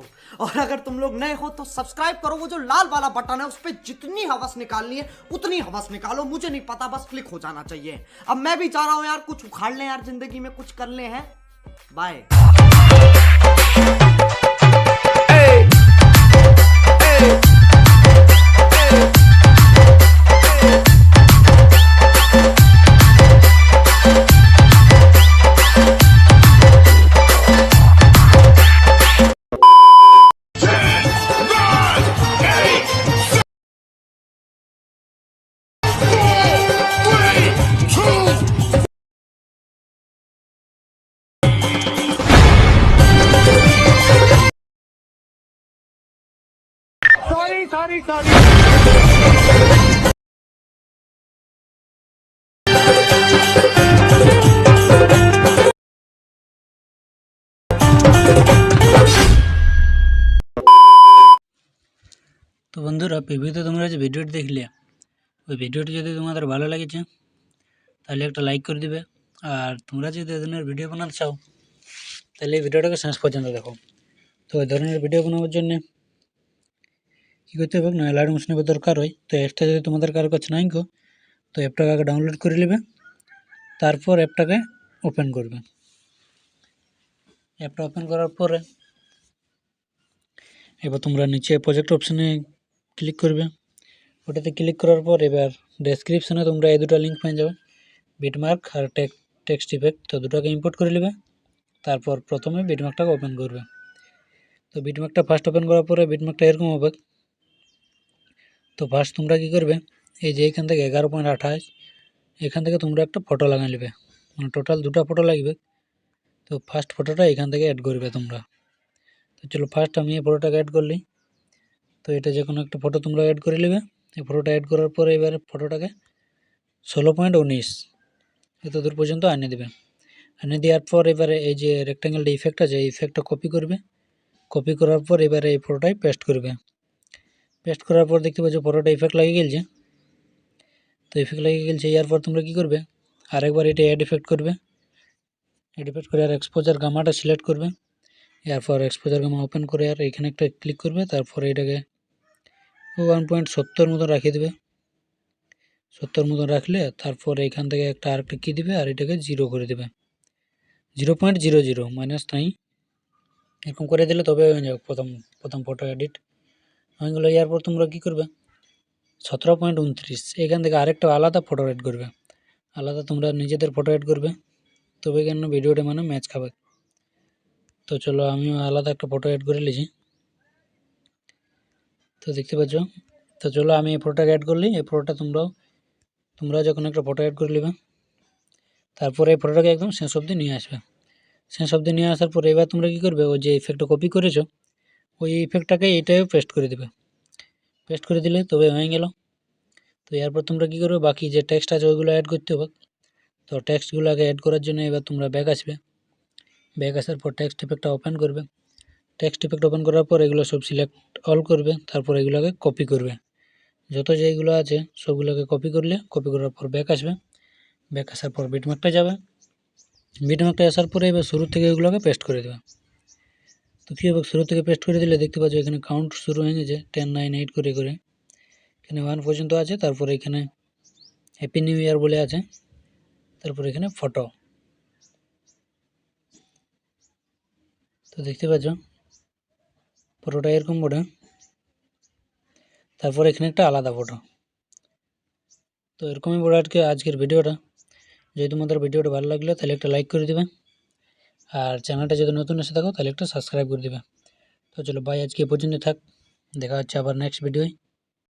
हो। और अगर तुम लोग नए हो तो सब्सक्राइब करो, वो जो लाल वाला बटन है उस पर जितनी हवस निकालनी है उतनी हवस निकालो, मुझे नहीं पता, बस क्लिक हो जाना चाहिए। अब मैं भी चाह रहा हूं यार कुछ उखाड़ लें यार, जिंदगी में कुछ कर ले हैं। बाय। তো বন্ধুরা, প্রিভিউতে তোমরা যে ভিডিওটি দেখলে, ওই ভিডিওটি যদি তোমাদের ভালো লেগেছে তাহলে একটা লাইক করে দিবে। আর তোমরা যদি এই ধরনের ভিডিও বানাতে চাও তাহলে এই ভিডিওটাকে শেষ পর্যন্ত দেখো। তো এই ধরনের ভিডিও বানাবার জন্য কী করতে হবে, না লাইট মোশন অ্যাপের দরকার হয়। তো অ্যাপটা যদি তোমাদের কারো কাছে নাই গো, তো অ্যাপটাকে আগে ডাউনলোড করে নেবে, তারপর অ্যাপটাকে ওপেন করবে। অ্যাপটা ওপেন করার পরে এবার তোমরা নিচে প্রজেক্ট অপশানে ক্লিক করবে। ওটাতে ক্লিক করার পর এবার ডেসক্রিপশানে তোমরা এই দুটো লিঙ্ক পেয়ে যাবে, বিটমার্ক আর টেক্সট ইফেক্ট। তো দুটোকে ইম্পোর্ট করে নেবে, তারপর প্রথমে বিটমার্কটাকে ওপেন করবে। তো বিটমার্কটা ফার্স্ট ওপেন করার পরে বিটমার্কটা এরকম হবে। তো ফার্স্ট তোমরা কী করবে, এই যে এখান থেকে 11.28 এখান থেকে তোমরা একটা ফটো লাগিয়ে নেবে, মানে টোটাল দুটো ফটো লাগবে। তো ফার্স্ট ফটোটা এখান থেকে অ্যাড করবে তোমরা। তো চলো ফার্স্ট আমি এই ফটোটাকে অ্যাড করলি। তো এটা যে কোনো একটা ফটো তোমরা অ্যাড করে নেবে। এই ফটোটা অ্যাড করার পরে এবারে ফটোটাকে 16.19 এত দূর পর্যন্ত আনিয়ে দেবে। এনে দেওয়ার পর এবারে এই যে রেক্ট্যাঙ্গেলটা ইফেক্ট আছে, এই ইফেক্টটা কপি করবে। কপি করার পর এবারে এই ফটোটাই পেস্ট করবে। পেস্ট করার পর দেখতে পাচ্ছ ফটোটা ইফেক্ট লাগিয়ে গেছে। তো ইফেক্ট লাগিয়ে গেছে, এরপর তোমরা কী করবে, আরেকবার এটা অ্যাড ইফেক্ট করবে। অ্যাড ইফেক্ট করে আর এক্সপোজার গামাটা সিলেক্ট করবে। এরপর এক্সপোজার গামা ওপেন করে আর এখানে একটা ক্লিক করবে। তারপরে এটাকে 1.70 মতো রাখিয়ে দেবে। 70 মতো রাখলে তারপর এখান থেকে একটা আরেকটা কী দিবে আর এটাকে 0 করে দেবে, 0.00 -9 এরকম করে দিলে তবে হয়ে যাবে প্রথম ফটো এডিট হয়ে গেলো। এরপর তোমরা কী করবে, 17.29 এখান থেকে আরেকটা আলাদা ফটো এড করবে। আলাদা তোমরা নিজেদের ফটো এড করবে, তবে কেন ভিডিওটা মানে ম্যাচ খাবে। তো চলো আমিও আলাদা একটা ফটো এড করে নিয়েছি। তো দেখতে পাচ্ছ। তো চলো আমি এই ফটোটাকে অ্যাড করলি। এই ফটোটা তোমরা যখন একটা ফটো অ্যাড করে নেবে, তারপরে এই ফটোটাকে একদম শেষ অবধি নিয়ে আসবে। শেষ অবধি নিয়ে আসার পর এবার তোমরা কী করবে, ওই যে ইফেক্টটা কপি করেছো ওই ইফেক্টটাকে এটাও পেস্ট করে দেবে। পেস্ট করে দিলে তবে হয়ে গেল। তো এরপর তোমরা কী করবে, বাকি যে টেক্সট আছে ওইগুলো অ্যাড করতে হবে। তো টেক্সটগুলো আগে অ্যাড করার জন্য এবার তোমরা ব্যাক আসবে। ব্যাক আসার পর টেক্সট ইফেক্টটা ওপেন করবে। টেক্সট ইফেক্ট ওপেন করার পর এগুলো সব সিলেক্ট অল করবে। তারপর এগুলোকে কপি করবে, যত যেগুলো আছে সবগুলোকে কপি করলে, কপি করার পর ব্যাক আসবে। ব্যাক আসার পর বিটমার্কটা যাবে। বিটমার্কটা আসার পরে এবার শুরু থেকে এগুলোকে পেস্ট করে দেবে। তো কী হবে, শুরু থেকে পেস্ট করে দিলে দেখতে পাচ্ছ এখানে কাউন্ট শুরু হয়ে গেছে 10, 9, 8 করে করে এখানে 1 পর্যন্ত আছে। তারপরে এখানে হ্যাপি নিউ ইয়ার বলে আছে। তারপর এখানে ফটো। তো দেখতে পাচ্ছ ফটোটা এরকম বটে। তারপর এখানে একটা আলাদা ফটো। তো এরকমই বড় আজকের ভিডিওটা। যদি তোমাদের ভিডিওটা ভালো লাগলে তাহলে একটা লাইক করে দেবে, আর চ্যানেলটা যদি নতুন এসে থাকো তাহলে একটা সাবস্ক্রাইব করে দেবে। তো চলো বাই, আজকে এ পর্যন্ত থাক, দেখা হচ্ছে আবার নেক্সট ভিডিওয়।